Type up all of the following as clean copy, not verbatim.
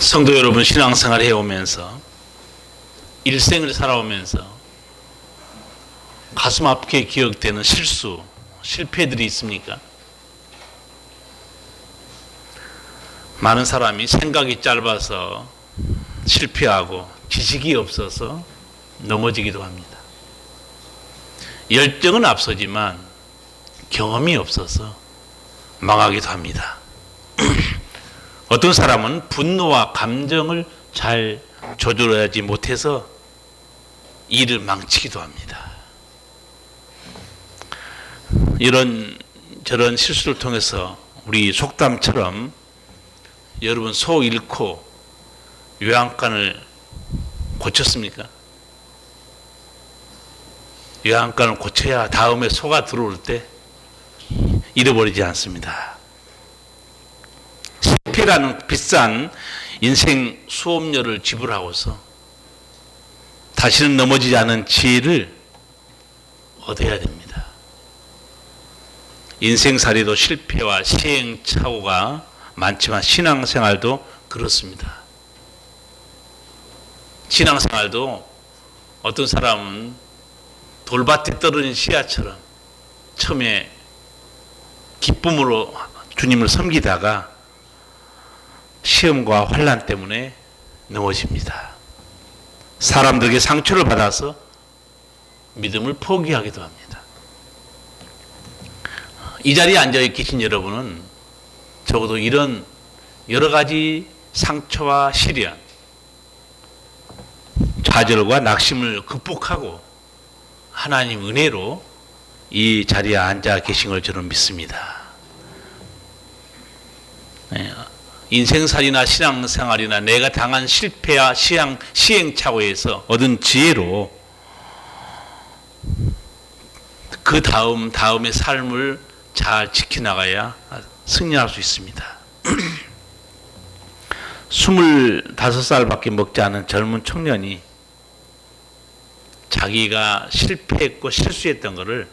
성도 여러분, 신앙생활 해오면서 일생을 살아오면서 가슴 아프게 기억되는 실수, 실패들이 있습니까? 많은 사람이 생각이 짧아서 실패하고 지식이 없어서 넘어지기도 합니다. 열정은 앞서지만 경험이 없어서 망하기도 합니다. 어떤 사람은 분노와 감정을 잘 조절하지 못해서 일을 망치기도 합니다. 이런 저런 실수를 통해서 우리 속담처럼 여러분 소 잃고 요양간을 고쳤습니까? 요양간을 고쳐야 다음에 소가 들어올 때 잃어버리지 않습니다. 실패라는 비싼 인생 수업료를 지불하고서 다시는 넘어지지 않은 지혜를 얻어야 됩니다. 인생살이도 실패와 시행착오가 많지만 신앙생활도 그렇습니다. 신앙생활도 어떤 사람은 돌밭에 떨어진 씨앗처럼 처음에 기쁨으로 주님을 섬기다가 시험과 환난 때문에 넘어집니다. 사람들에게 상처를 받아서 믿음을 포기하기도 합니다. 이 자리에 앉아 계신 여러분은 적어도 이런 여러 가지 상처와 시련, 좌절과 낙심을 극복하고 하나님 은혜로 이 자리에 앉아 계신 걸 저는 믿습니다. 인생살이나 신앙생활이나 내가 당한 실패와 시행착오에서 얻은 지혜로 그 다음의 삶을 잘 지켜나가야 승리할 수 있습니다. 25살밖에 먹지 않은 젊은 청년이 자기가 실패했고 실수했던 것을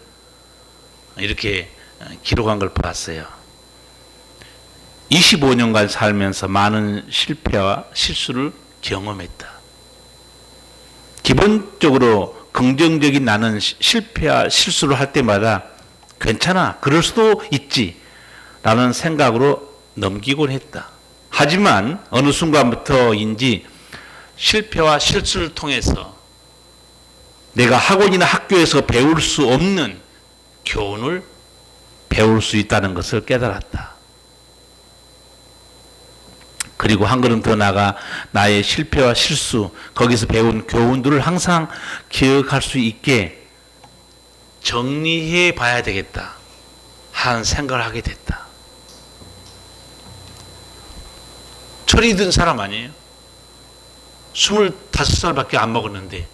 이렇게 기록한 걸 봤어요. 25년간 살면서 많은 실패와 실수를 경험했다. 기본적으로 긍정적인 나는 실패와 실수를 할 때마다 괜찮아, 그럴 수도 있지 라는 생각으로 넘기곤 했다. 하지만 어느 순간부터인지 실패와 실수를 통해서 내가 학원이나 학교에서 배울 수 없는 교훈을 배울 수 있다는 것을 깨달았다. 그리고 한 걸음 더 나아가 나의 실패와 실수, 거기서 배운 교훈들을 항상 기억할 수 있게 정리해 봐야 되겠다 하는 생각을 하게 됐다. 철이 든 사람 아니에요? 25살밖에 안 먹었는데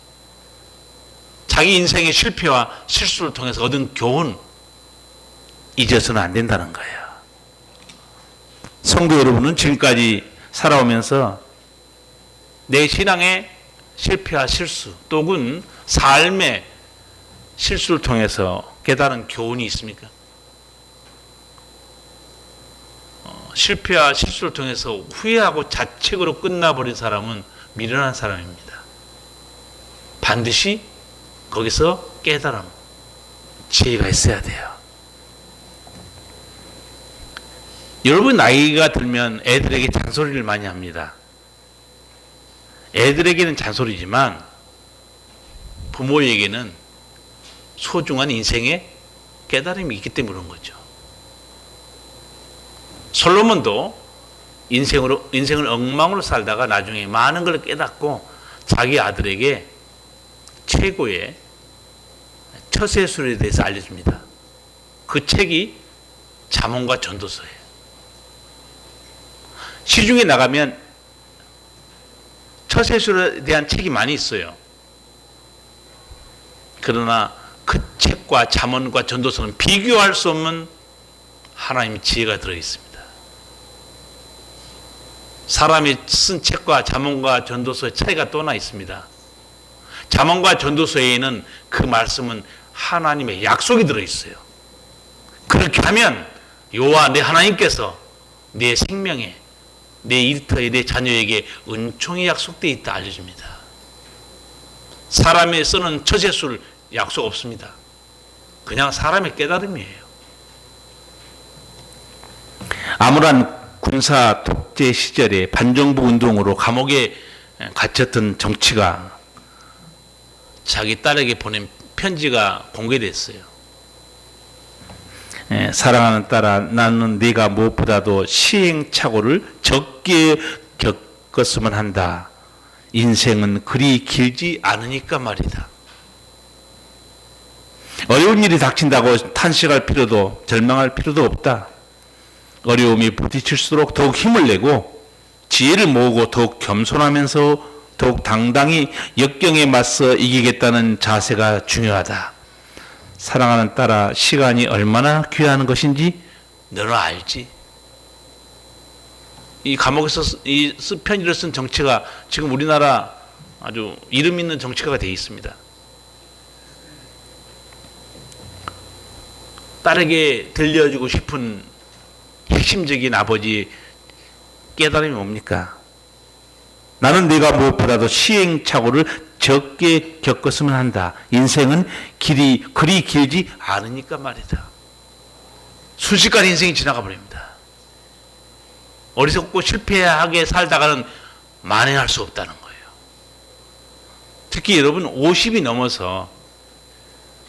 자기 인생의 실패와 실수를 통해서 얻은 교훈 잊어서는 안 된다는 거예요. 성도 여러분은 지금까지 살아오면서 내 신앙의 실패와 실수 또는 삶의 실수를 통해서 깨달은 교훈이 있습니까? 실패와 실수를 통해서 후회하고 자책으로 끝나버린 사람은 미련한 사람입니다. 반드시 거기서 깨달음, 지혜가 있어야 돼요. 여러분 나이가 들면 애들에게 잔소리를 많이 합니다. 애들에게는 잔소리지만 부모에게는 소중한 인생의 깨달음이 있기 때문에 그런 거죠. 솔로몬도 인생을 엉망으로 살다가 나중에 많은 걸 깨닫고 자기 아들에게 최고의 처세술에 대해서 알려줍니다. 그 책이 잠언과 전도서예요. 시중에 나가면 처세술에 대한 책이 많이 있어요. 그러나 그 책과 잠언과 전도서는 비교할 수 없는 하나님의 지혜가 들어있습니다. 사람이 쓴 책과 잠언과 전도서의 차이가 또 하나 있습니다. 잠언과 전도서에는 그 말씀은 하나님의 약속이 들어있어요. 그렇게 하면 여호와 내 하나님께서 내 생명에 내 일터에 내 자녀에게 은총이 약속되어 있다 알려줍니다. 사람의 쓰는 처세술 약속 없습니다. 그냥 사람의 깨달음이에요. 아무런 군사 독재 시절에 반정부 운동으로 감옥에 갇혔던 정치가 자기 딸에게 보낸 편지가 공개됐어요. 사랑하는 딸아, 나는 네가 무엇보다도 시행착오를 적게 겪었으면 한다. 인생은 그리 길지 않으니까 말이다. 어려운 일이 닥친다고 탄식할 필요도 절망할 필요도 없다. 어려움이 부딪힐수록 더욱 힘을 내고 지혜를 모으고 더욱 겸손하면서 더욱 당당히 역경에 맞서 이기겠다는 자세가 중요하다. 사랑하는 딸아, 시간이 얼마나 귀한 것인지 너는 알지? 이 감옥에서 이 편지를 쓴 정치가 지금 우리나라 아주 이름 있는 정치가가 되어 있습니다. 딸에게 들려주고 싶은 핵심적인 아버지 깨달음이 뭡니까? 나는 네가 무엇보다도 시행착오를 적게 겪었으면 한다. 인생은 그리 길지 않으니까 말이다. 순식간에 인생이 지나가 버립니다. 어리석고 실패하게 살다가는 만행할 수 없다는 거예요. 특히 여러분 50이 넘어서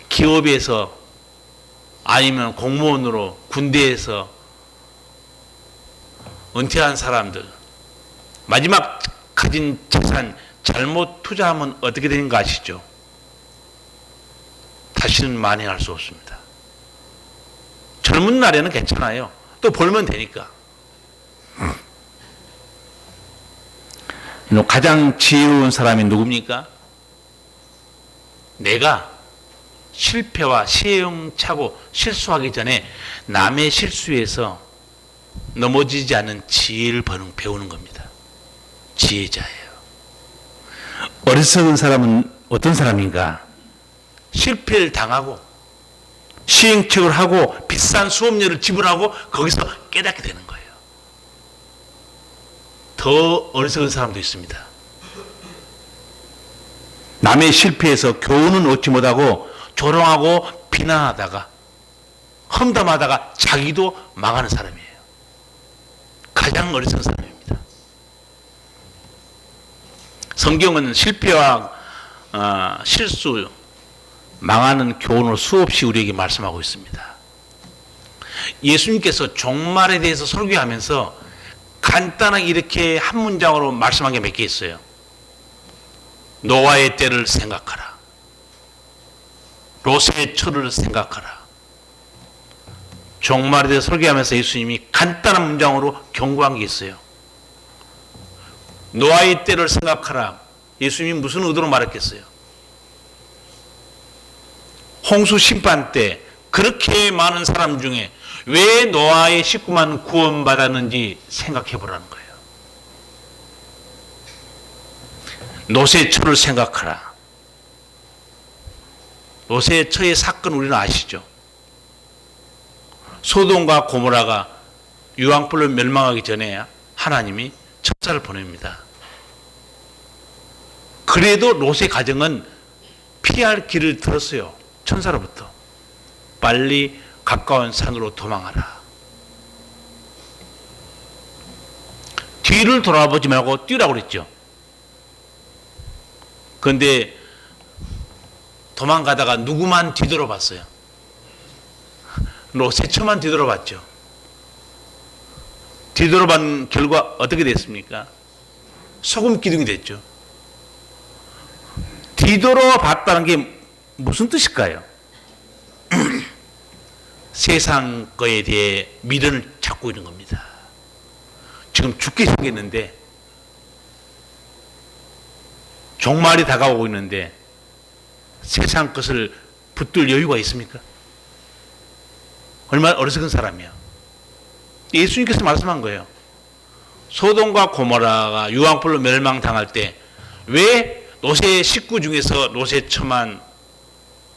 기업에서 아니면 공무원으로 군대에서 은퇴한 사람들, 마지막 가진 재산 잘못 투자하면 어떻게 되는 거 아시죠? 다시는 만행할 수 없습니다. 젊은 날에는 괜찮아요. 또 벌면 되니까. 가장 지혜로운 사람이 누굽니까? 내가 실패와 시행착오, 실수하기 전에 남의 실수에서 넘어지지 않는 지혜를 배우는 겁니다. 지혜자예요. 어리석은 사람은 어떤 사람인가? 실패를 당하고 시행착오를 하고 비싼 수업료를 지불하고 거기서 깨닫게 되는 거예요. 더 어리석은 사람도 있습니다. 남의 실패에서 교훈은 얻지 못하고 조롱하고 비난하다가 험담하다가 자기도 망하는 사람이에요. 가장 어리석은 사람입니다. 성경은 실패와 실수, 망하는 교훈을 수없이 우리에게 말씀하고 있습니다. 예수님께서 종말에 대해서 설교하면서 간단하게 이렇게 한 문장으로 말씀한 게 몇 개 있어요. 노아의 때를 생각하라. 롯의 처를 생각하라. 종말에 대해서 설교하면서 예수님이 간단한 문장으로 경고한 게 있어요. 노아의 때를 생각하라. 예수님이 무슨 의도로 말했겠어요? 홍수 심판 때 그렇게 많은 사람 중에 왜 노아의 식구만 구원받았는지 생각해 보라는 거예요. 롯의 처를 생각하라. 롯의 처의 사건 우리는 아시죠? 소돔과 고모라가 유황불로 멸망하기 전에 하나님이 천사를 보냅니다. 그래도 롯의 가정은 피할 길을 들었어요. 천사로부터. 빨리 가까운 산으로 도망하라. 뒤를 돌아보지 말고 뛰라고 그랬죠. 그런데 도망가다가 누구만 뒤돌아봤어요? 롯의 처만 뒤돌아봤죠. 뒤돌아본 결과 어떻게 됐습니까? 소금 기둥이 됐죠. 뒤돌아봤다는 게 무슨 뜻일까요? 세상 거에 대해 미련을 찾고 있는 겁니다. 지금 죽게 생겼는데, 종말이 다가오고 있는데 세상 것을 붙들 여유가 있습니까? 얼마나 어리석은 사람이야. 예수님께서 말씀한 거예요. 소돔과 고모라가 유황불로 멸망당할 때 왜 롯의 식구 중에서 롯의 처만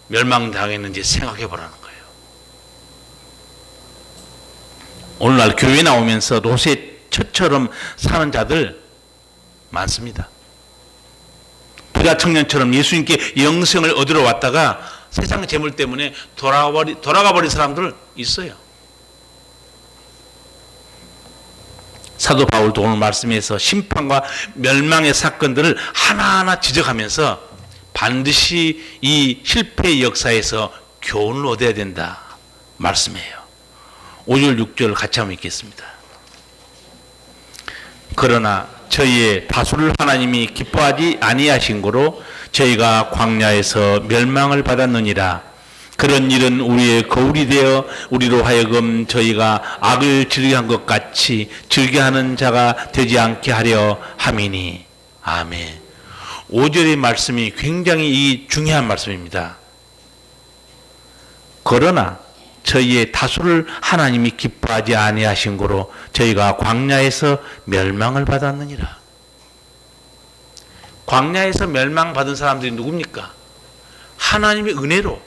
멸망당했는지 생각해 보라는 거예요. 오늘날 교회에 나오면서 롯의 상처처럼 사는 자들 많습니다. 부자 청년처럼 예수님께 영생을 얻으러 왔다가 세상 재물 때문에 돌아가 버린 사람들 있어요. 사도 바울도 오늘 말씀에서 심판과 멸망의 사건들을 하나하나 지적하면서 반드시 이 실패의 역사에서 교훈을 얻어야 된다 말씀해요. 5절 6절 같이 한번 읽겠습니다. 그러나 저희의 다수를 하나님이 기뻐하지 아니하신 고로 저희가 광야에서 멸망을 받았느니라. 그런 일은 우리의 거울이 되어 우리로 하여금 저희가 악을 즐겨한 것 같이 즐겨하는 자가 되지 않게 하려 함이니. 아멘. 5절의 말씀이 굉장히 중요한 말씀입니다. 그러나 저희의 다수를 하나님이 기뻐하지 아니하신 고로 저희가 광야에서 멸망을 받았느니라. 광야에서 멸망받은 사람들이 누굽니까? 하나님의 은혜로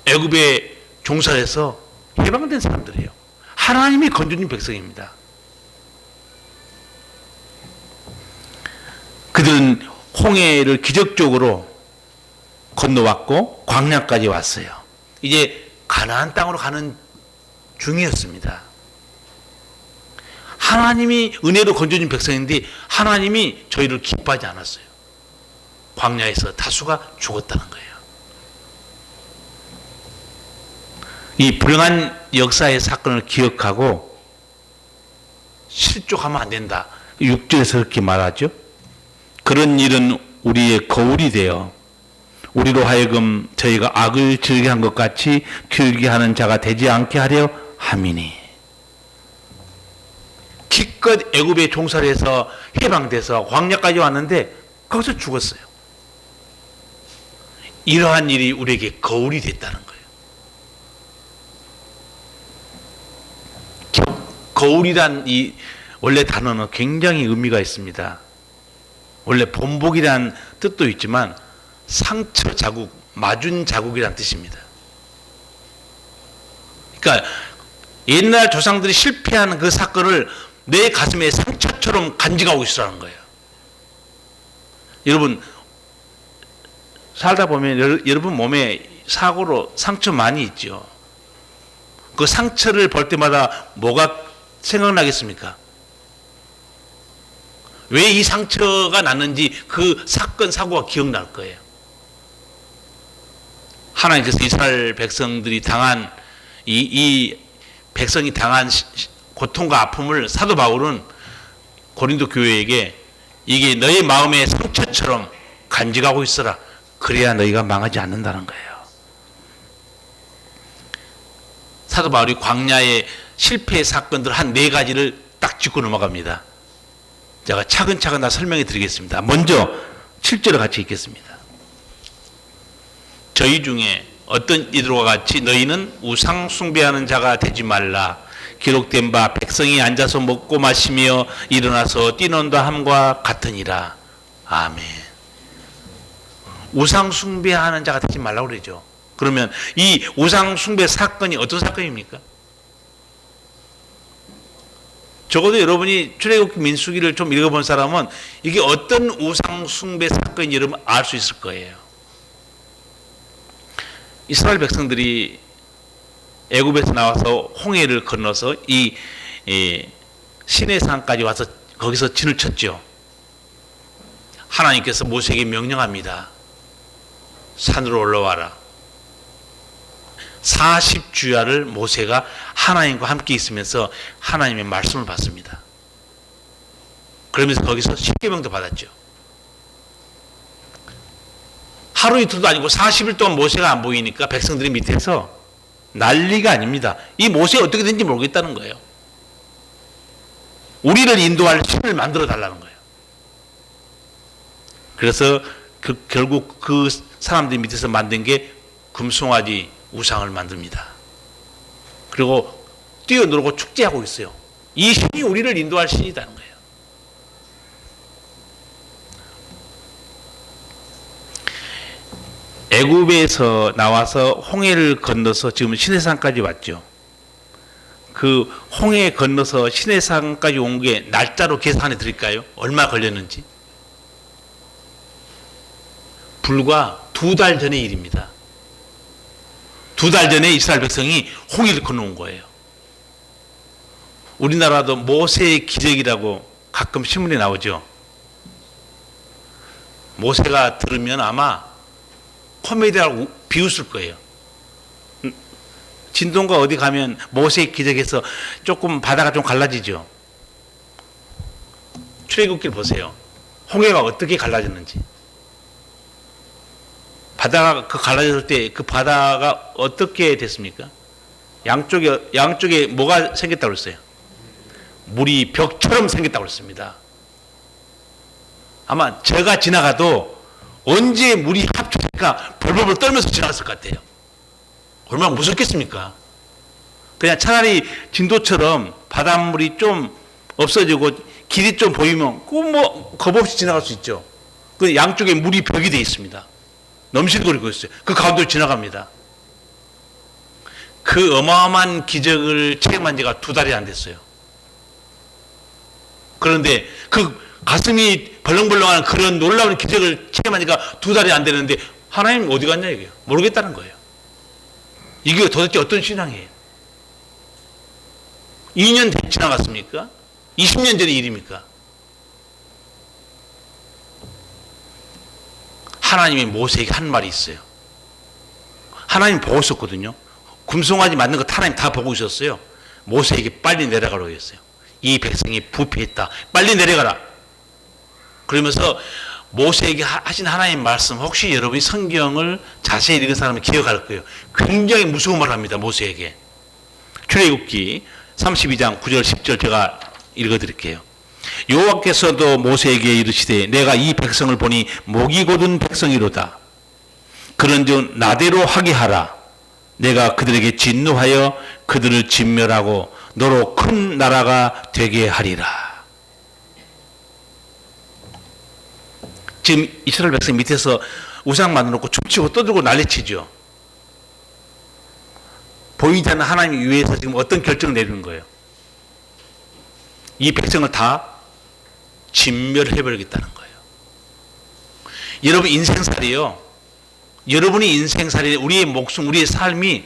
애굽에 종살해서 해방된 사람들이에요. 하나님이 건져준 백성입니다. 그들은 홍해를 기적적으로 건너왔고 광야까지 왔어요. 이제 가나안 땅으로 가는 중이었습니다. 하나님이 은혜로 건져준 백성인데 하나님이 저희를 기뻐하지 않았어요. 광야에서 다수가 죽었다는 거예요. 이 불행한 역사의 사건을 기억하고 실족하면 안 된다. 6절에서 그렇게 말하죠. 그런 일은 우리의 거울이 되어 우리로 하여금 저희가 악을 즐겨한 것 같이 즐겨하는 자가 되지 않게 하려 함이니. 기껏 애굽의 종살이에서 해방돼서 광야까지 왔는데 거기서 죽었어요. 이러한 일이 우리에게 거울이 됐다는 거예요. 거울이란 이 원래 단어는 굉장히 의미가 있습니다. 원래 본복이란 뜻도 있지만 상처 자국, 마준 자국이란 뜻입니다. 그러니까 옛날 조상들이 실패한 그 사건을 내 가슴에 상처처럼 간직하고 있으라는 거예요. 여러분 살다 보면 여러분 몸에 사고로 상처 많이 있죠. 그 상처를 볼 때마다 뭐가 생각나겠습니까? 왜 이 상처가 났는지 그 사건 사고가 기억날 거예요. 하나님께서 이스라엘 백성들이 당한 이 백성이 당한 고통과 아픔을 사도 바울은 고린도 교회에게 이게 너의 마음의 상처처럼 간직하고 있어라. 그래야 너희가 망하지 않는다는 거예요. 사도 바울이 광야의 실패의 사건들 한 4가지를 딱 짚고 넘어갑니다. 제가 차근차근 다 설명해 드리겠습니다. 먼저 7절을 같이 읽겠습니다. 저희 중에 어떤 이들과 같이 너희는 우상 숭배하는 자가 되지 말라. 기록된 바 백성이 앉아서 먹고 마시며 일어나서 뛰논다 함과 같으니라. 아멘. 우상 숭배하는 자가 되지 말라고 그러죠. 그러면 이 우상 숭배 사건이 어떤 사건입니까? 적어도 여러분이 출애굽기 민수기를 좀 읽어본 사람은 이게 어떤 우상 숭배 사건인지 여러분 알 수 있을 거예요. 이스라엘 백성들이 애굽에서 나와서 홍해를 건너서 이 시내산까지 와서 거기서 진을 쳤죠. 하나님께서 모세에게 명령합니다. 산으로 올라와라. 40주야를 모세가 하나님과 함께 있으면서 하나님의 말씀을 받습니다. 그러면서 거기서 십계명도 받았죠. 하루 이틀도 아니고 40일 동안 모세가 안 보이니까 백성들이 밑에서 난리가 아닙니다. 이 모세 어떻게 된지 모르겠다는 거예요. 우리를 인도할 신을 만들어 달라는 거예요. 그래서 결국 그 사람들 밑에서 만든 게 금송아지 우상을 만듭니다. 그리고 뛰어놀고 축제하고 있어요. 이 신이 우리를 인도할 신이라는 거예요. 애굽에서 나와서 홍해를 건너서 지금 시내산까지 왔죠. 그 홍해 건너서 시내산까지 온 게 날짜로 계산해 드릴까요? 얼마 걸렸는지? 불과 2달 전의 일입니다. 2달 전에 이스라엘 백성이 홍해를 건너온 거예요. 우리나라도 모세의 기적이라고 가끔 신문에 나오죠. 모세가 들으면 아마 코미디라고 비웃을 거예요. 진동가 어디 가면 모세의 기적에서 조금 바다가 좀 갈라지죠. 출애굽기를 보세요. 홍해가 어떻게 갈라졌는지. 바다가 그 갈라졌을 때 그 바다가 어떻게 됐습니까? 양쪽에 뭐가 생겼다고 그랬어요? 물이 벽처럼 생겼다고 그랬습니다. 아마 제가 지나가도 언제 물이 합쳐질까 벌벌벌 떨면서 지나갔을 것 같아요. 얼마나 무섭겠습니까? 그냥 차라리 진도처럼 바닷물이 좀 없어지고 길이 좀 보이면 그 겁 없이 지나갈 수 있죠. 그 양쪽에 물이 벽이 되어 있습니다. 넘실거리고 있어요. 그 가운데로 지나갑니다. 그 어마어마한 기적을 체험한 지가 2달이 안 됐어요. 그런데 그 가슴이 벌렁벌렁하는 그런 놀라운 기적을 체험하니까 2달이 안 되는데 하나님 어디 갔냐 이게요. 모르겠다는 거예요. 이게 도대체 어떤 신앙이에요? 2년 지나갔습니까? 20년 전의 일입니까? 하나님이 모세에게 한 말이 있어요. 하나님 보고 있었거든요. 금송아지 맞는 것 하나님 다 보고 있었어요. 모세에게 빨리 내려가라고 했어요. 이 백성이 부패했다. 빨리 내려가라. 그러면서 모세에게 하신 하나님 말씀, 혹시 여러분이 성경을 자세히 읽은 사람은 기억할 거예요. 굉장히 무서운 말을 합니다. 모세에게. 출애굽기 32장 9절 10절 제가 읽어드릴게요. 여호와께서도 모세에게 이르시되 내가 이 백성을 보니 목이 곧은 백성이로다. 그런즉 나대로 하게 하라. 내가 그들에게 진노하여 그들을 진멸하고 너로 큰 나라가 되게 하리라. 지금 이스라엘 백성 밑에서 우상 만들어놓고 춤추고 떠들고 난리치죠. 보이지 않는 하나님 위에서 지금 어떤 결정을 내리는 거예요? 이 백성을 다 진멸해버리겠다는 거예요. 여러분 인생살이요. 여러분의 인생살이, 우리의 목숨, 우리의 삶이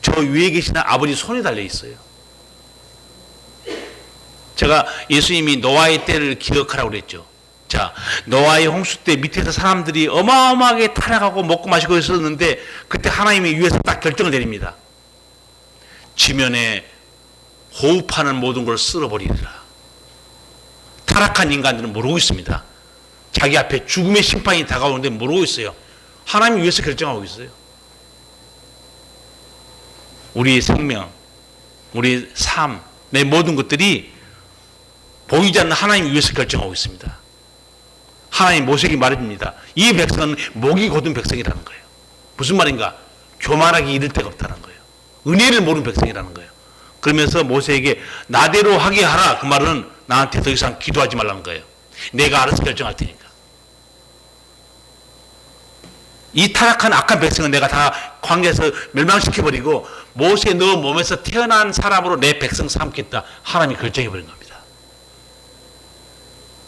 저 위에 계시는 아버지 손에 달려 있어요. 제가 예수님이 노아의 때를 기억하라고 그랬죠. 자, 노아의 홍수 때 밑에서 사람들이 어마어마하게 타락하고 먹고 마시고 있었는데 그때 하나님이 위에서 딱 결정을 내립니다. 지면에 호흡하는 모든 걸 쓸어버리리라. 타락한 인간들은 모르고 있습니다. 자기 앞에 죽음의 심판이 다가오는데 모르고 있어요. 하나님이 위해서 결정하고 있어요. 우리의 생명, 우리의 삶, 내 모든 것들이 보이지 않는 하나님이 위해서 결정하고 있습니다. 하나님 모세에게 말해줍니다. 이 백성은 목이 곧은 백성이라는 거예요. 무슨 말인가? 교만하게 이를 데가 없다는 거예요. 은혜를 모르는 백성이라는 거예요. 그러면서 모세에게 나대로 하게 하라. 그 말은 나한테 더 이상 기도하지 말라는 거예요. 내가 알아서 결정할 테니까. 이 타락한 악한 백성은 내가 다 광야에서 멸망시켜버리고 모세 너 몸에서 태어난 사람으로 내 백성 삼겠다. 하나님이 결정해버린 겁니다.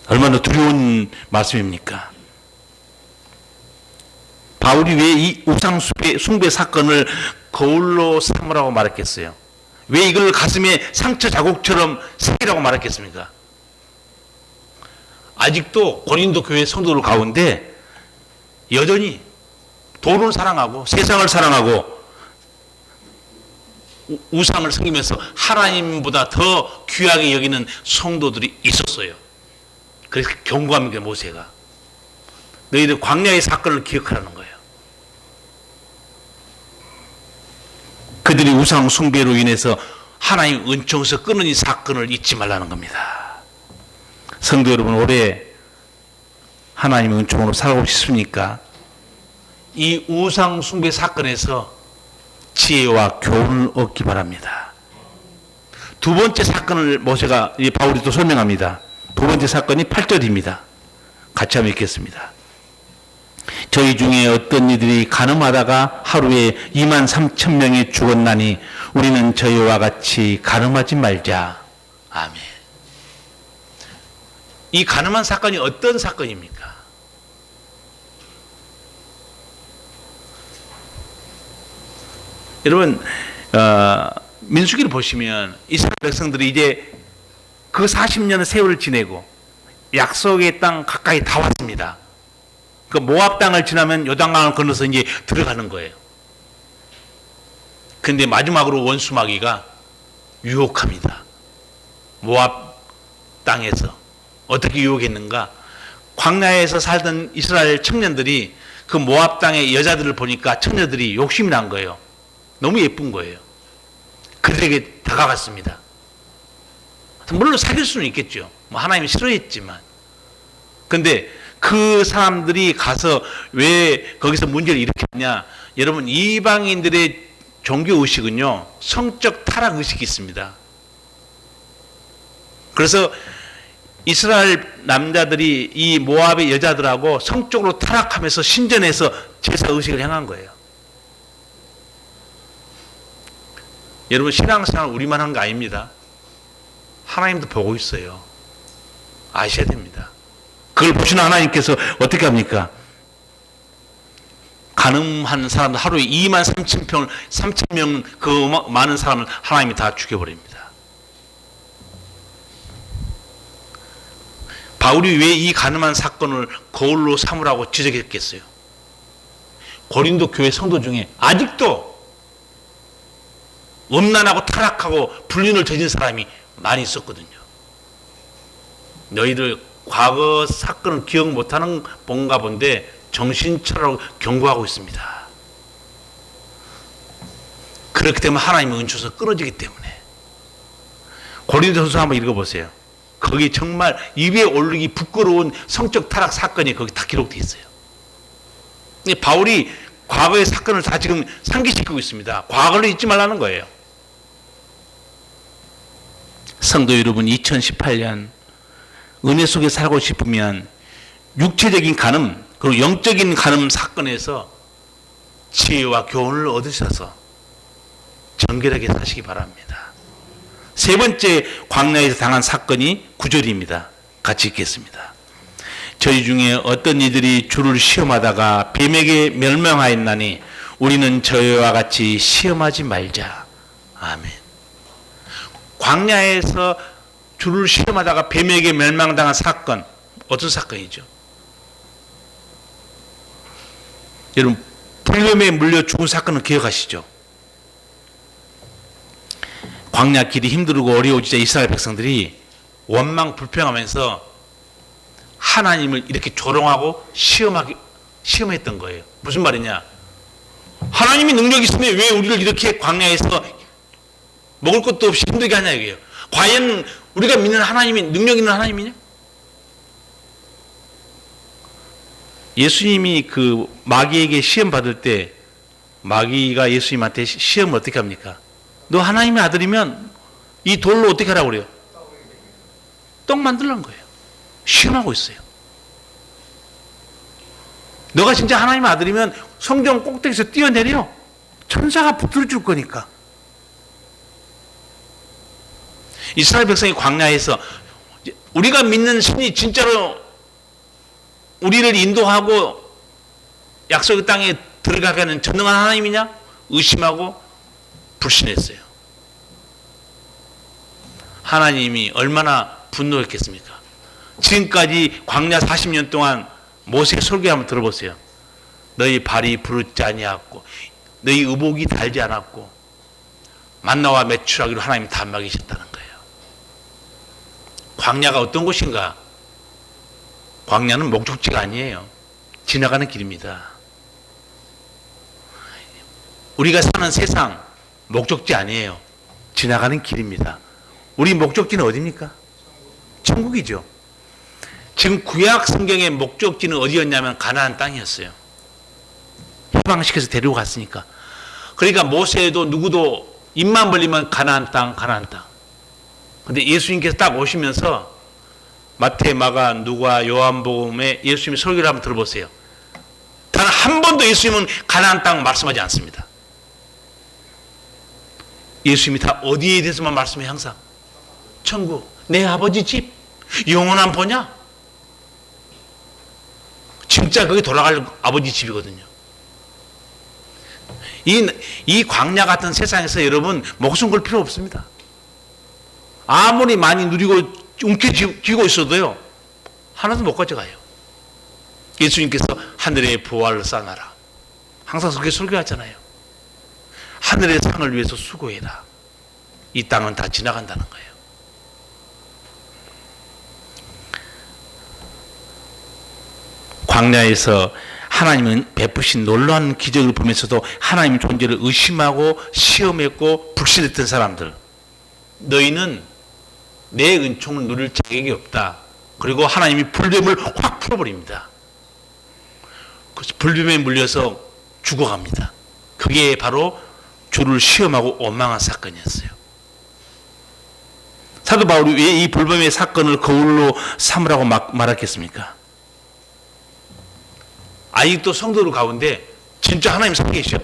얼마나 두려운 말씀입니까? 바울이 왜 이 우상 숭배 사건을 거울로 삼으라고 말했겠어요? 왜 이걸 가슴에 상처 자국처럼 새기라고 말했겠습니까? 아직도 고린도 교회 성도들 가운데 여전히 돈을 사랑하고 세상을 사랑하고 우상을 섬기면서 하나님보다 더 귀하게 여기는 성도들이 있었어요. 그래서 경고합니다. 모세가 너희들 광야의 사건을 기억하라는 거예요. 그들이 우상 숭배로 인해서 하나님 은총에서 끊은 이 사건을 잊지 말라는 겁니다. 성도 여러분, 올해 하나님의 은총으로 살아보고 싶습니까? 이 우상 숭배 사건에서 지혜와 교훈을 얻기 바랍니다. 두 번째 사건을 모세가, 바울이 또 설명합니다. 두 번째 사건이 8절입니다. 같이 한번 읽겠습니다. 저희 중에 어떤 이들이 가늠하다가 하루에 2만 3천 명이 죽었나니 우리는 저희와 같이 가늠하지 말자. 아멘. 이 가늠한 사건이 어떤 사건입니까? 여러분, 민수기를 보시면 이스라엘 백성들이 이제 그 40년의 세월을 지내고 약속의 땅 가까이 다 왔습니다. 그 모압 땅을 지나면 요단강을 건너서 이제 들어가는 거예요. 근데 마지막으로 원수 마귀가 유혹합니다. 모압 땅에서 어떻게 유혹했는가? 광야에서 살던 이스라엘 청년들이 그 모압 땅의 여자들을 보니까 처녀들이 욕심이 난 거예요. 너무 예쁜 거예요. 그들에게 다가갔습니다. 물론 사귈 수는 있겠죠. 뭐 하나님이 싫어했지만. 근데 그 사람들이 가서 왜 거기서 문제를 일으켰냐? 여러분, 이방인들의 종교 의식은요, 성적 타락 의식이 있습니다. 그래서 이스라엘 남자들이 이 모압의 여자들하고 성적으로 타락하면서 신전에서 제사 의식을 행한 거예요. 여러분, 신앙생활 우리만 한 거 아닙니다. 하나님도 보고 있어요. 아셔야 됩니다. 그걸 보시는 하나님께서 어떻게 합니까? 가늠한 사람들 하루에 2만 3천 명 그 많은 사람을 하나님이 다 죽여버립니다. 바울이 왜 이 가늠한 사건을 거울로 삼으라고 지적했겠어요? 고린도 교회 성도 중에 아직도 음란하고 타락하고 불륜을 저진 사람이 많이 있었거든요. 너희들 과거 사건을 기억 못하는 뭔가 본데 정신 차리라고 경고하고 있습니다. 그렇기 때문에 하나님의 은총에서 끊어지기 때문에. 고린도전서 한번 읽어보세요. 거기 정말 입에 올리기 부끄러운 성적 타락 사건이 거기 다 기록되어 있어요. 바울이 과거의 사건을 다 지금 상기시키고 있습니다. 과거를 잊지 말라는 거예요. 성도 여러분, 2018년 은혜 속에 살고 싶으면 육체적인 간음 그리고 영적인 간음 사건에서 지혜와 교훈을 얻으셔서 정결하게 사시기 바랍니다. 세 번째 광야에서 당한 사건이 9절입니다. 같이 읽겠습니다. 저희 중에 어떤 이들이 주를 시험하다가 뱀에게 멸망하였나니 우리는 저희와 같이 시험하지 말자. 아멘. 광야에서 주를 시험하다가 뱀에게 멸망당한 사건, 어떤 사건이죠? 여러분, 불뱀에 물려 죽은 사건을 기억하시죠? 광야 길이 힘들고 어려워지자 이스라엘 백성들이 원망 불평하면서 하나님을 이렇게 조롱하고 시험했던 거예요. 무슨 말이냐? 하나님이 능력이 있으면 왜 우리를 이렇게 광야에서 먹을 것도 없이 힘들게 하냐 이거예요. 과연 우리가 믿는 하나님이 능력 있는 하나님이냐? 예수님이 그 마귀에게 시험 받을 때 마귀가 예수님한테 시험을 어떻게 합니까? 너 하나님의 아들이면 이 돌로 어떻게 하라고 그래요? 떡 만들라는 거예요. 시험하고 있어요. 너가 진짜 하나님의 아들이면 성전 꼭대기에서 뛰어내려. 천사가 붙들어 줄 거니까. 이스라엘 백성이 광야에서 우리가 믿는 신이 진짜로 우리를 인도하고 약속의 땅에 들어가게 하는 전능한 하나님이냐? 의심하고 불신했어요. 하나님이 얼마나 분노했겠습니까? 지금까지 광야 40년 동안 모세 설교 한번 들어보세요. 너희 발이 부르지 아니하고 너희 의복이 달지 않았고 만나와 매출하기로 하나님이 다 막이셨다는 거예요. 광야가 어떤 곳인가? 광야는 목적지가 아니에요. 지나가는 길입니다. 우리가 사는 세상 목적지 아니에요. 지나가는 길입니다. 우리 목적지는 어디입니까? 천국이죠. 지금 구약 성경의 목적지는 어디였냐면 가나안 땅이었어요. 해방시켜서 데리고 갔으니까. 그러니까 모세도 누구도 입만 벌리면 가나안 땅. 근데 예수님께서 딱 오시면서 마태, 마가, 누가, 요한복음에 예수님의 설교를 한번 들어보세요. 단 한 번도 예수님은 가나안 땅 말씀하지 않습니다. 예수님이 다 어디에 대해서만 말씀해? 항상 천국, 내 아버지 집, 영원한 보냐? 진짜 거기 돌아갈 아버지 집이거든요. 이 광야 같은 세상에서 여러분 목숨 걸 필요 없습니다. 아무리 많이 누리고 움켜쥐고 있어도요, 하나도 못 가져가요. 예수님께서 하늘의 보화를 쌓아놔라. 항상 그렇게 설교하잖아요. 하늘의 상을 위해서 수고해라. 이 땅은 다 지나간다는 거예요. 광야에서 하나님은 베푸신 놀라운 기적을 보면서도 하나님의 존재를 의심하고 시험했고 불신했던 사람들, 너희는 내 은총을 누릴 자격이 없다. 그리고 하나님이 불뱀을 확 풀어버립니다. 그래서 불뱀에 물려서 죽어갑니다. 그게 바로 주를 시험하고 원망한 사건이었어요. 사도 바울이 왜 이 불뱀의 사건을 거울로 삼으라고 말했겠습니까? 아직도 성도들 가운데 진짜 하나님 살아계셔?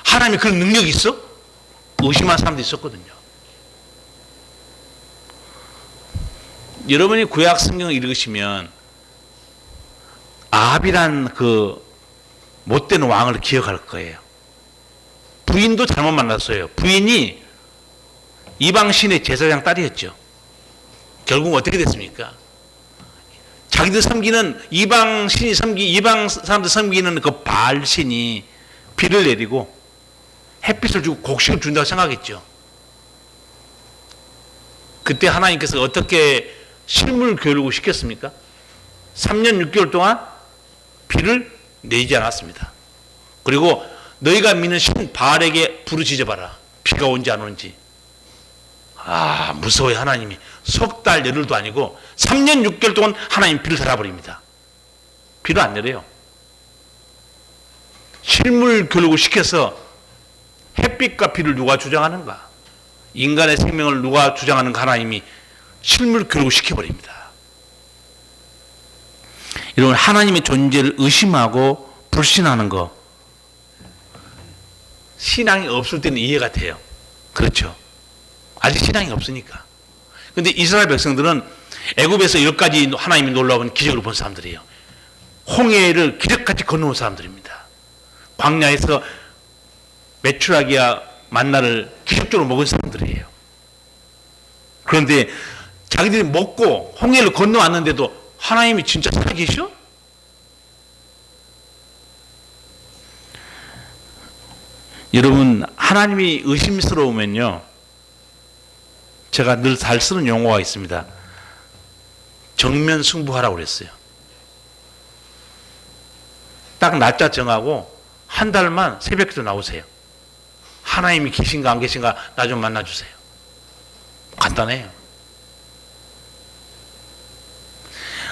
하나님이 그런 능력이 있어? 의심한 사람도 있었거든요. 여러분이 구약 성경을 읽으시면 아합이란 그 못된 왕을 기억할 거예요. 부인도 잘못 만났어요. 부인이 이방신의 제사장 딸이었죠. 결국 어떻게 됐습니까? 자기들 섬기는 이방 사람들 섬기는 그 바알신이 비를 내리고 햇빛을 주고 곡식을 준다고 생각했죠. 그때 하나님께서 어떻게 실물 교육을 시켰습니까? 3년 6개월 동안 비를 내지 않았습니다. 그리고 너희가 믿는 신 바알에게 부르짖어봐라. 비가 온지 안 오는지. 무서워요. 하나님이 석 달 열흘도 아니고 3년 6개월 동안 하나님 비를 달아버립니다. 비를 안 내려요. 실물 교육을 시켜서 햇빛과 비를 누가 주장하는가? 인간의 생명을 누가 주장하는가? 하나님이 실물 교육을 시켜버립니다. 이런 하나님의 존재를 의심하고 불신하는 거, 신앙이 없을 때는 이해가 돼요. 그렇죠. 아직 신앙이 없으니까. 근데 이스라엘 백성들은 애굽에서 10가지 하나님이 놀라운 기적을 본 사람들이에요. 홍해를 기적같이 건너온 사람들입니다. 광야에서 메추라기와 만나를 기적적으로 먹은 사람들이에요. 그런데 자기들이 먹고 홍해를 건너왔는데도 하나님이 진짜 살아계셔? 여러분, 하나님이 의심스러우면요, 제가 늘 잘 쓰는 용어가 있습니다. 정면 승부하라고 그랬어요. 딱 날짜 정하고 한 달만 새벽기도 나오세요. 하나님이 계신가 안 계신가 나 좀 만나주세요. 간단해요.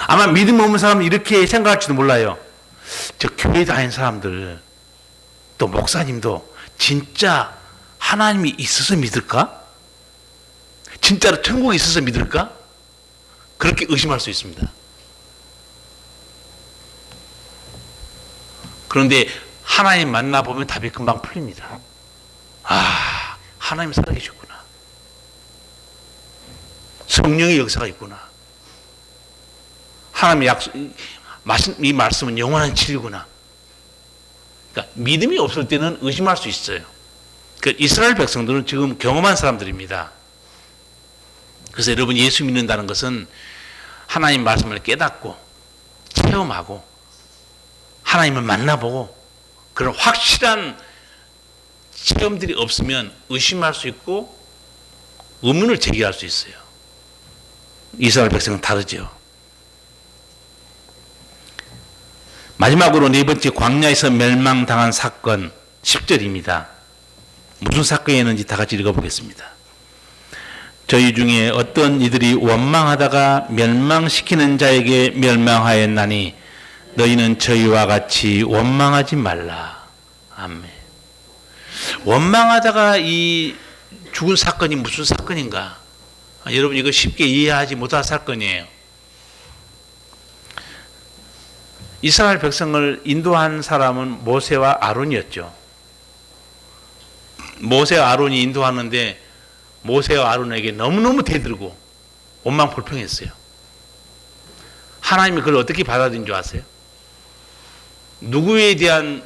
아마 믿음 없는 사람은 이렇게 생각할지도 몰라요. 저 교회 다니는 사람들, 또 목사님도 진짜 하나님이 있어서 믿을까? 진짜로 천국에 있어서 믿을까? 그렇게 의심할 수 있습니다. 그런데 하나님 만나보면 답이 금방 풀립니다. 하나님 살아계셨구나. 성령의 역사가 있구나. 하나님의 이 말씀은 영원한 진리구나. 그러니까 믿음이 없을 때는 의심할 수 있어요. 그러니까 이스라엘 백성들은 지금 경험한 사람들입니다. 그래서 여러분, 예수 믿는다는 것은 하나님 말씀을 깨닫고 체험하고 하나님을 만나보고 그런 확실한 체험들이 없으면 의심할 수 있고 의문을 제기할 수 있어요. 이스라엘 백성은 다르죠. 마지막으로 네 번째, 광야에서 멸망당한 사건 10절입니다. 무슨 사건이었는지 다 같이 읽어보겠습니다. 저희 중에 어떤 이들이 원망하다가 멸망시키는 자에게 멸망하였나니 너희는 저희와 같이 원망하지 말라. 아멘. 원망하다가 이 죽은 사건이 무슨 사건인가? 여러분, 이거 쉽게 이해하지 못할 사건이에요. 이스라엘 백성을 인도한 사람은 모세와 아론이었죠. 모세와 아론이 인도하는데 모세와 아론에게 너무너무 대들고 원망불평했어요. 하나님이 그걸 어떻게 받아들인 줄 아세요? 누구에 대한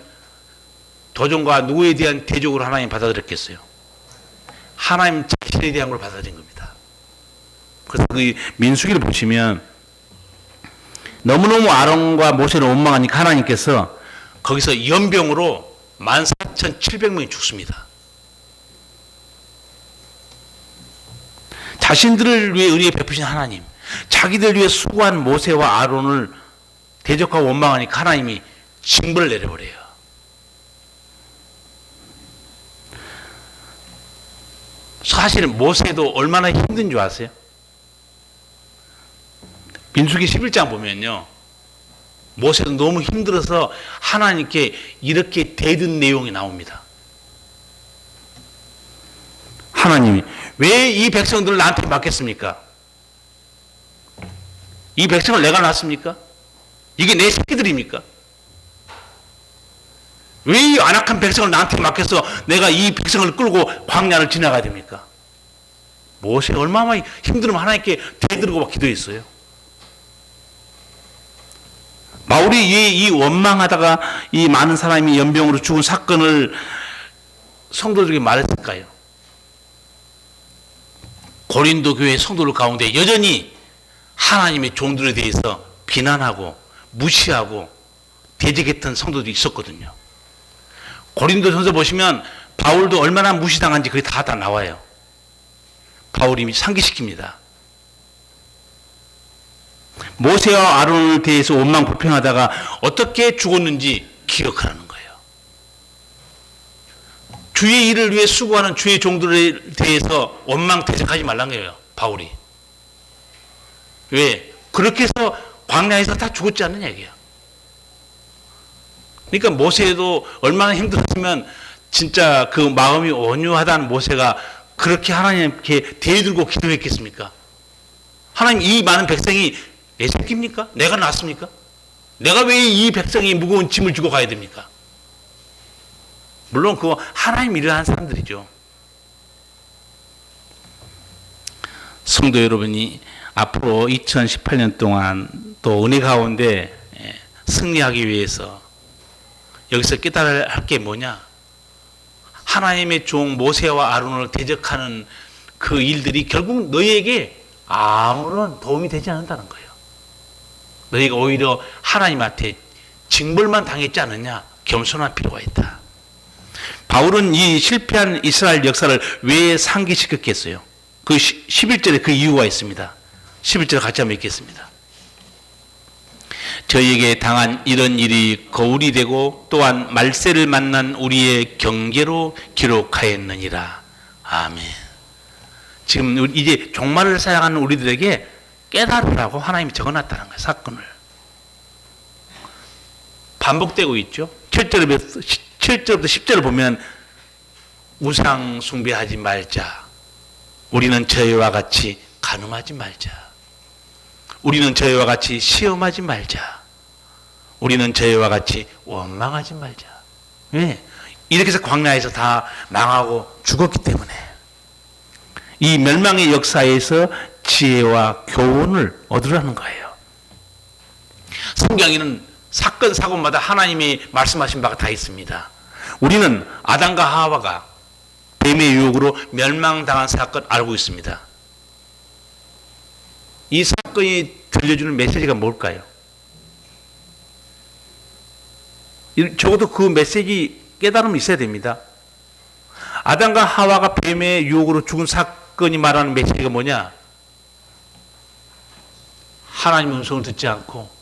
도전과 누구에 대한 대적으로 하나님 받아들였겠어요? 하나님 자신에 대한 걸 받아들인 겁니다. 그래서 그 민수기를 보시면 너무너무 아론과 모세를 원망하니까 하나님께서 거기서 연병으로 14,700명이 죽습니다. 자신들을 위해 은혜 베푸신 하나님, 자기들 위해 수고한 모세와 아론을 대적하고 원망하니까 하나님이 징벌을 내려버려요. 사실은 모세도 얼마나 힘든 줄 아세요? 민수기 11장 보면요, 모세도 너무 힘들어서 하나님께 이렇게 대든 내용이 나옵니다. 하나님이 왜 이 백성들을 나한테 맡겼습니까? 이 백성을 내가 낳았습니까? 이게 내 새끼들입니까? 왜 이 안악한 백성을 나한테 맡겨서 내가 이 백성을 끌고 광야를 지나가야 됩니까? 모세가 얼마나 힘들으면 하나님께 대들고 막 기도했어요. 바울이 이 원망하다가 이 많은 사람이 연병으로 죽은 사건을 성도들에게 말했을까요? 고린도 교회 성도들 가운데 여전히 하나님의 종들에 대해서 비난하고 무시하고 대적했던 성도들이 있었거든요. 고린도전서 보시면 바울도 얼마나 무시당한지 그게 다 나와요. 바울이 상기시킵니다. 모세와 아론에 대해서 원망 불평하다가 어떻게 죽었는지 기억하라는 거예요. 주의 일을 위해 수고하는 주의 종들에 대해서 원망 대적하지 말라는 거예요, 바울이. 왜? 그렇게 해서 광야에서 다 죽었지 않느냐 얘기야. 그러니까 모세도 얼마나 힘들었으면 진짜 그 마음이 온유하다는 모세가 그렇게 하나님께 대들고 기도했겠습니까? 하나님, 이 많은 백성이 내 새끼입니까? 내가 낳았습니까? 내가 왜 이 백성이 무거운 짐을 지고 가야 됩니까? 물론 그거 하나님 일을 한 사람들이죠. 성도 여러분이 앞으로 2018년 동안 또 은혜 가운데 승리하기 위해서 여기서 깨달아야 할 게 뭐냐? 하나님의 종 모세와 아론을 대적하는 그 일들이 결국 너희에게 아무런 도움이 되지 않는다는 거예요. 너희가 오히려 하나님한테 징벌만 당했지 않느냐? 겸손할 필요가 있다. 바울은 이 실패한 이스라엘 역사를 왜 상기시켰겠어요? 그 11절에 그 이유가 있습니다. 11절 같이 한번 읽겠습니다. 저희에게 당한 이런 일이 거울이 되고 또한 말세를 만난 우리의 경계로 기록하였느니라. 아멘. 지금 이제 종말을 사랑하는 우리들에게 깨달으라고 하나님이 적어놨다는 거예요. 사건을. 반복되고 있죠. 7절부터 10절을 보면 우상 숭배하지 말자. 우리는 저희와 같이 간음하지 말자. 우리는 저희와 같이 시험하지 말자. 우리는 저희와 같이 원망하지 말자. 왜? 이렇게 해서 광야에서 다 망하고 죽었기 때문에. 이 멸망의 역사에서 지혜와 교훈을 얻으라는 거예요. 성경에는 사건 사고마다 하나님이 말씀하신 바가 다 있습니다. 우리는 아담과 하와가 뱀의 유혹으로 멸망당한 사건 알고 있습니다. 이 사건이 들려주는 메시지가 뭘까요? 적어도 그 메시지 깨달음이 있어야 됩니다. 아담과 하와가 뱀의 유혹으로 죽은 사건이 말하는 메시지가 뭐냐? 하나님의 음성을 듣지 않고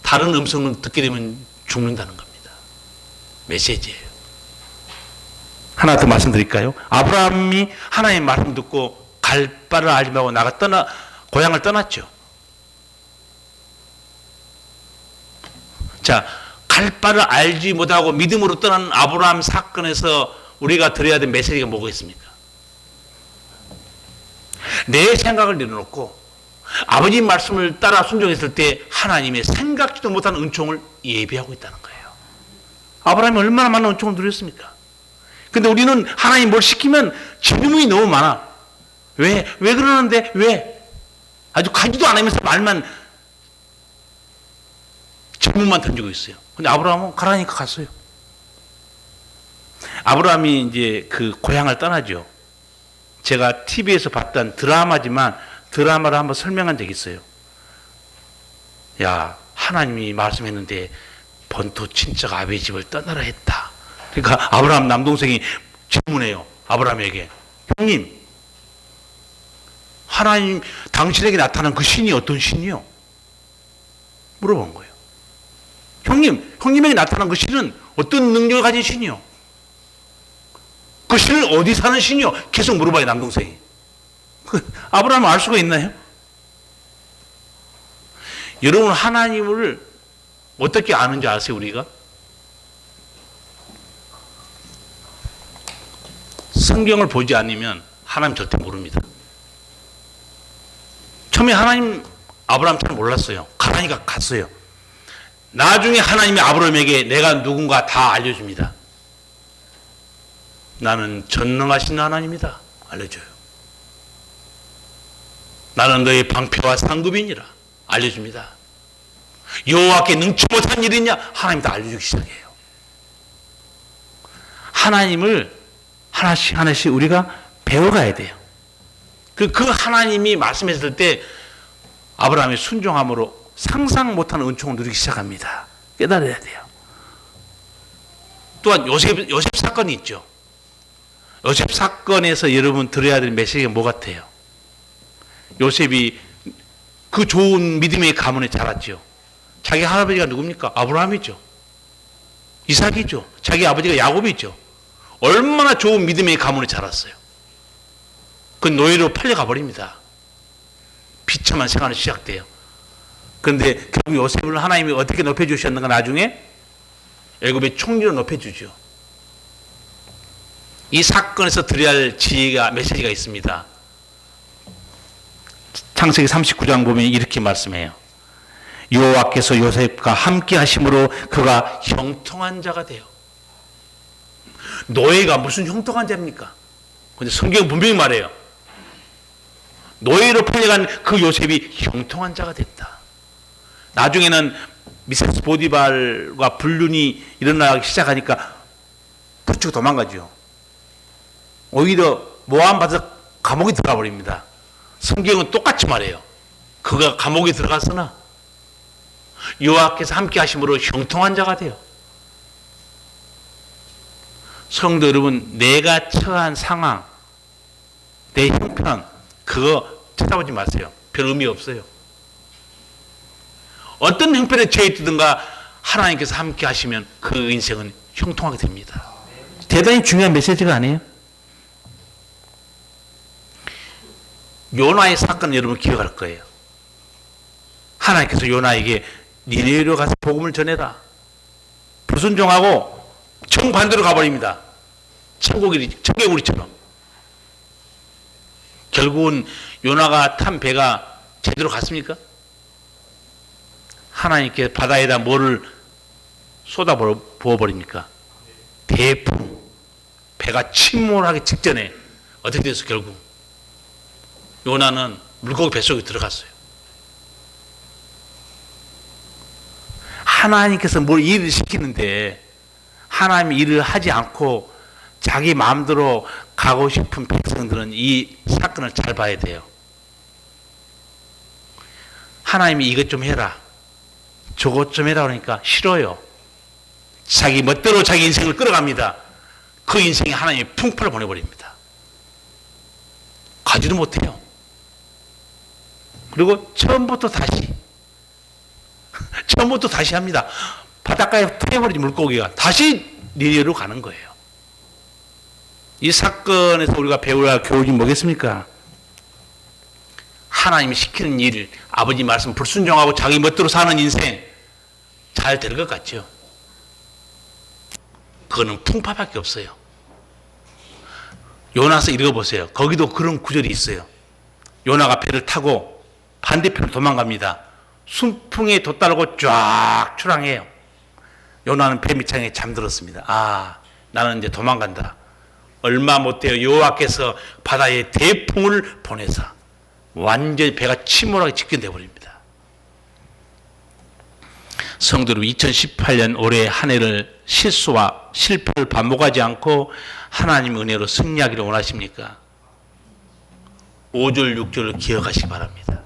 다른 음성을 듣게 되면 죽는다는 겁니다. 메시지예요. 하나 더 말씀드릴까요? 아브라함이 하나님의 말씀 듣고 갈 바를 알지 말고 고향을 떠났죠. 자, 갈 바를 알지 못하고 믿음으로 떠난 아브라함 사건에서 우리가 들어야 될 메시지가 뭐가 있습니까? 내 생각을 내려놓고 아버지 말씀을 따라 순종했을 때 하나님의 생각지도 못한 은총을 예비하고 있다는 거예요. 아브라함이 얼마나 많은 은총을 누렸습니까? 근데 우리는 하나님 뭘 시키면 질문이 너무 많아. 왜 그러는데? 왜? 아주 가지도 않으면서 말만, 질문만 던지고 있어요. 근데 아브라함은 가라니까 갔어요. 아브라함이 이제 그 고향을 떠나죠. 제가 TV에서 봤던 드라마지만 드라마를 한번 설명한 적이 있어요. 야, 하나님이 말씀했는데 본토 친척 아버지 집을 떠나라 했다. 그러니까 아브라함 남동생이 질문해요. 아브라함에게. 형님, 하나님 당신에게 나타난 그 신이 어떤 신이요? 물어본 거예요. 형님에게 나타난 그 신은 어떤 능력을 가진 신이요? 그 신은 어디 사는 신이요? 계속 물어봐요, 남동생이. 아브라함은 알 수가 있나요? 여러분, 하나님을 어떻게 아는지 아세요, 우리가? 성경을 보지 않으면 하나님 절대 모릅니다. 처음에 하나님 아브라함 잘 몰랐어요. 가라니까 갔어요. 나중에 하나님이 아브라함에게 내가 누군가 다 알려줍니다. 나는 전능하신 하나님이다. 알려줘요. 나는 너의 방패와 상급이니라. 알려줍니다. 여호와께 능치 못한 일이 있냐? 하나님 다 알려주기 시작해요. 하나님을 하나씩 하나씩 우리가 배워가야 돼요. 그 하나님이 말씀했을 때 아브라함의 순종함으로 상상 못하는 은총을 누리기 시작합니다. 깨달아야 돼요. 또한 요셉 사건이 있죠. 요셉 사건에서 여러분 들어야 될 메시지가 뭐 같아요? 요셉이 그 좋은 믿음의 가문에 자랐죠. 자기 할아버지가 누굽니까? 아브라함이죠. 이삭이죠. 자기 아버지가 야곱이죠. 얼마나 좋은 믿음의 가문에 자랐어요. 그 노예로 팔려가 버립니다. 비참한 생활이 시작돼요. 그런데 결국 요셉을 하나님이 어떻게 높여주셨는가? 나중에 애굽의 총리로 높여주죠. 이 사건에서 드려야 할 메시지가 있습니다. 창세기 39장 보면 이렇게 말씀해요. 여호와께서 요셉과 함께 하심으로 그가 형통한 자가 돼요. 노예가 무슨 형통한 자입니까? 근데 성경은 분명히 말해요. 노예로 팔려간 그 요셉이 형통한 자가 됐다. 나중에는 미세스 보디발과 불륜이 일어나기 시작하니까 부쩍 도망가죠. 오히려 모함 받아서 감옥에 들어가 버립니다. 성경은 똑같이 말해요. 그가 감옥에 들어갔으나 여호와께서 함께 하심으로 형통한 자가 돼요. 성도 여러분, 내가 처한 상황, 내 형편, 그거 쳐다보지 마세요. 별 의미 없어요. 어떤 형편에 처해 있든가 하나님께서 함께 하시면 그 인생은 형통하게 됩니다. 대단히 중요한 메시지가 아니에요? 요나의 사건은 여러분 기억할 거예요. 하나님께서 요나에게 니네로 가서 복음을 전해라. 불순종하고 정반대로 가버립니다. 청개구리처럼. 결국은 요나가 탄 배가 제대로 갔습니까? 하나님께 바다에다 뭐를 쏟아 부어버립니까? 대풍. 배가 침몰하기 직전에 어떻게 돼서 결국 요나는 물고기 뱃속에 들어갔어요. 하나님께서 뭘 일을 시키는데 하나님이 일을 하지 않고 자기 마음대로 가고 싶은 백성들은 이 사건을 잘 봐야 돼요. 하나님이 이것 좀 해라, 저것 좀 해라 그러니까 싫어요. 자기 멋대로 자기 인생을 끌어갑니다. 그 인생에 하나님이 풍파를 보내버립니다. 가지도 못해요. 그리고 처음부터 다시 합니다. 바닷가에 터져버린 물고기가 다시 니네로 가는 거예요. 이 사건에서 우리가 배워야 할 교훈이 뭐겠습니까? 하나님이 시키는 일, 아버지 말씀 불순종하고 자기 멋대로 사는 인생 잘 될 것 같죠? 그거는 풍파밖에 없어요. 요나서 읽어보세요. 거기도 그런 구절이 있어요. 요나가 배를 타고 반대편으로 도망갑니다. 순풍에 돛달고 쫙 출항해요. 요나는 배 밑창에 잠들었습니다. 아, 나는 이제 도망간다. 얼마 못돼요. 여호와께서 바다에 대풍을 보내사 완전히 배가 침몰하게 직전돼 버립니다. 성도로 2018년 올해 한 해를 실수와 실패를 반복하지 않고 하나님 은혜로 승리하기를 원하십니까? 5절 6절을 기억하시기 바랍니다.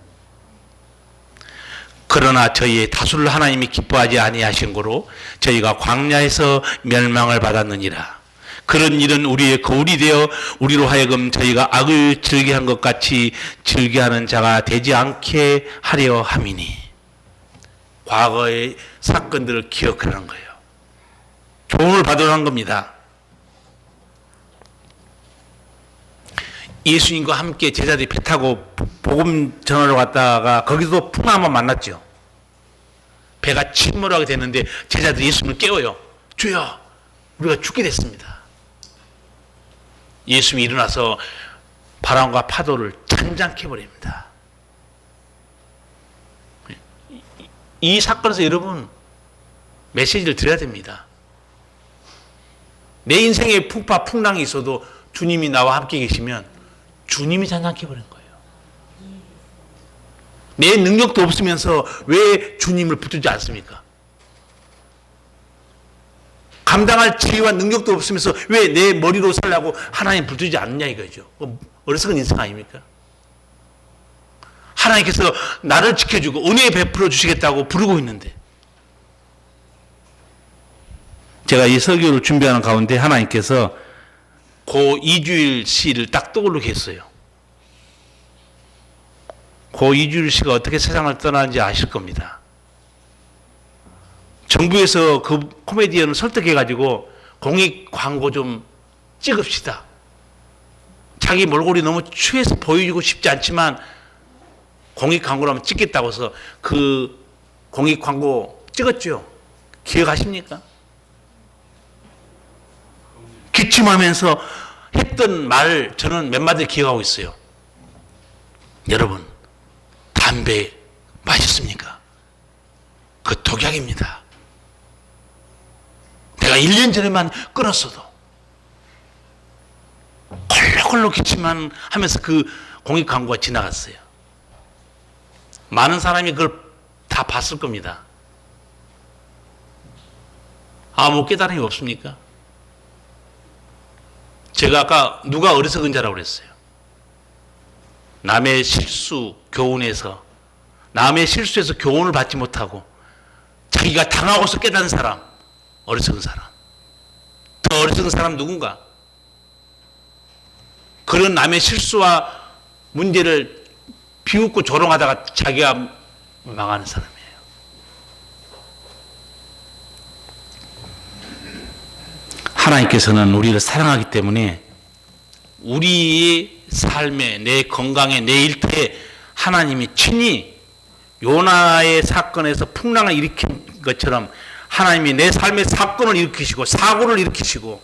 그러나 저희의 다수를 하나님이 기뻐하지 아니하신 고로 저희가 광야에서 멸망을 받았느니라. 그런 일은 우리의 거울이 되어 우리로 하여금 저희가 악을 즐겨한 것 같이 즐겨하는 자가 되지 않게 하려 함이니. 과거의 사건들을 기억하는 거예요. 교훈을 받으라는 겁니다. 예수님과 함께 제자들이 배 타고 복음 전하러 갔다가 거기서 풍랑 한번 만났죠. 배가 침몰하게 됐는데 제자들이 예수님을 깨워요. 주여, 우리가 죽게 됐습니다. 예수님이 일어나서 바람과 파도를 잔잔케 버립니다. 이 사건에서 여러분 메시지를 드려야 됩니다. 내 인생에 풍파 풍랑이 있어도 주님이 나와 함께 계시면 주님이 잔잔케 버린 거예요. 내 능력도 없으면서 왜 주님을 붙들지 않습니까? 감당할 지혜와 능력도 없으면서 왜 내 머리로 살라고 하나님 붙들지 않느냐 이거죠. 어리석은 인생 아닙니까? 하나님께서 나를 지켜주고 은혜 베풀어 주시겠다고 부르고 있는데, 제가 이 설교를 준비하는 가운데 하나님께서 고 이주일 씨를 딱 떠오르게 했어요. 고 이주일 씨가 어떻게 세상을 떠나는지 아실 겁니다. 정부에서 그 코미디언을 설득해가지고 공익 광고 좀 찍읍시다. 자기 몰골이 너무 취해서 보이고 싶지 않지만 공익 광고를 한번 찍겠다고 해서 그 공익 광고 찍었죠. 기억하십니까? 기침하면서 했던 말 저는 몇 마디 기억하고 있어요. 여러분, 담배 마셨습니까? 그 독약입니다. 내가 1년 전에만 끊었어도 콜록콜록 기침만 하면서 그 공익 광고가 지나갔어요. 많은 사람이 그걸 다 봤을 겁니다. 아무 깨달음이 없습니까? 제가 아까 누가 어리석은 자라고 그랬어요. 남의 실수 교훈에서, 남의 실수에서 교훈을 받지 못하고 자기가 당하고서 깨닫는 사람, 어리석은 사람. 더 어리석은 사람 누군가? 그런 남의 실수와 문제를 비웃고 조롱하다가 자기가 망하는 사람이에요. 하나님께서는 우리를 사랑하기 때문에 우리의 삶에, 내 건강에, 내 일터에 하나님이 친히 요나의 사건에서 풍랑을 일으킨 것처럼 하나님이 내 삶의 사건을 일으키시고 사고를 일으키시고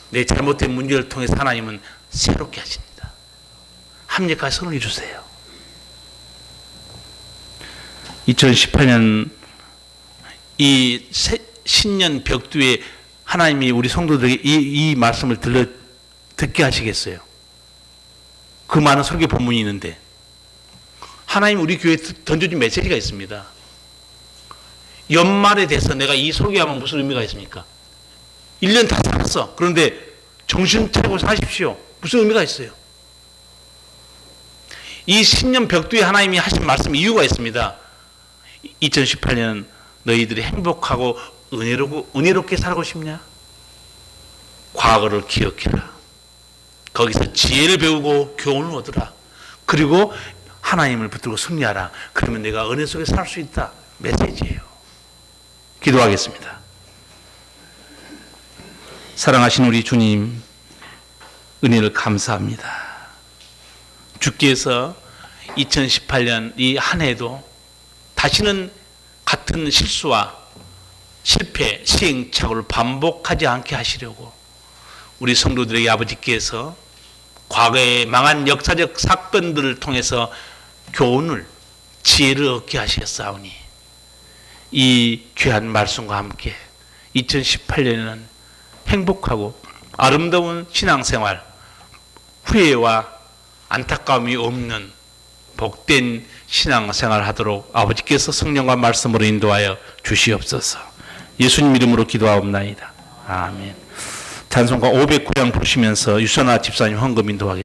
내 잘못된 문제를 통해서 하나님은 새롭게 하십니다. 합력하여 손을 이루세요. 2018년 이 신년 벽두에 하나님이 우리 성도들에게 이 말씀을 듣게 하시겠어요? 그 많은 설교 본문이 있는데 하나님 우리 교회에 던져준 메시지가 있습니다. 연말에 돼서 내가 이 설교하면 무슨 의미가 있습니까? 1년 다 살았어. 그런데 정신 차리고 사십시오. 무슨 의미가 있어요? 이 신년 벽두에 하나님이 하신 말씀 이유가 있습니다. 2018년 너희들이 행복하고 은혜롭게 살고 싶냐? 과거를 기억해라. 거기서 지혜를 배우고 교훈을 얻으라. 그리고 하나님을 붙들고 승리하라. 그러면 내가 은혜 속에 살 수 있다. 메시지예요. 기도하겠습니다. 사랑하신 우리 주님, 은혜를 감사합니다. 주께서 2018년 이 한 해도 다시는 같은 실수와 실패, 시행착오를 반복하지 않게 하시려고 우리 성도들에게 아버지께서 과거의 망한 역사적 사건들을 통해서 교훈을, 지혜를 얻게 하시겠사오니 이 귀한 말씀과 함께 2018년에는 행복하고 아름다운 신앙생활, 후회와 안타까움이 없는 복된 신앙생활 하도록 아버지께서 성령과 말씀으로 인도하여 주시옵소서. 예수님 이름으로 기도하옵나이다. 아멘. 찬송가 509장 부르시면서 유선아 집사님 헌금 인도하겠습니다.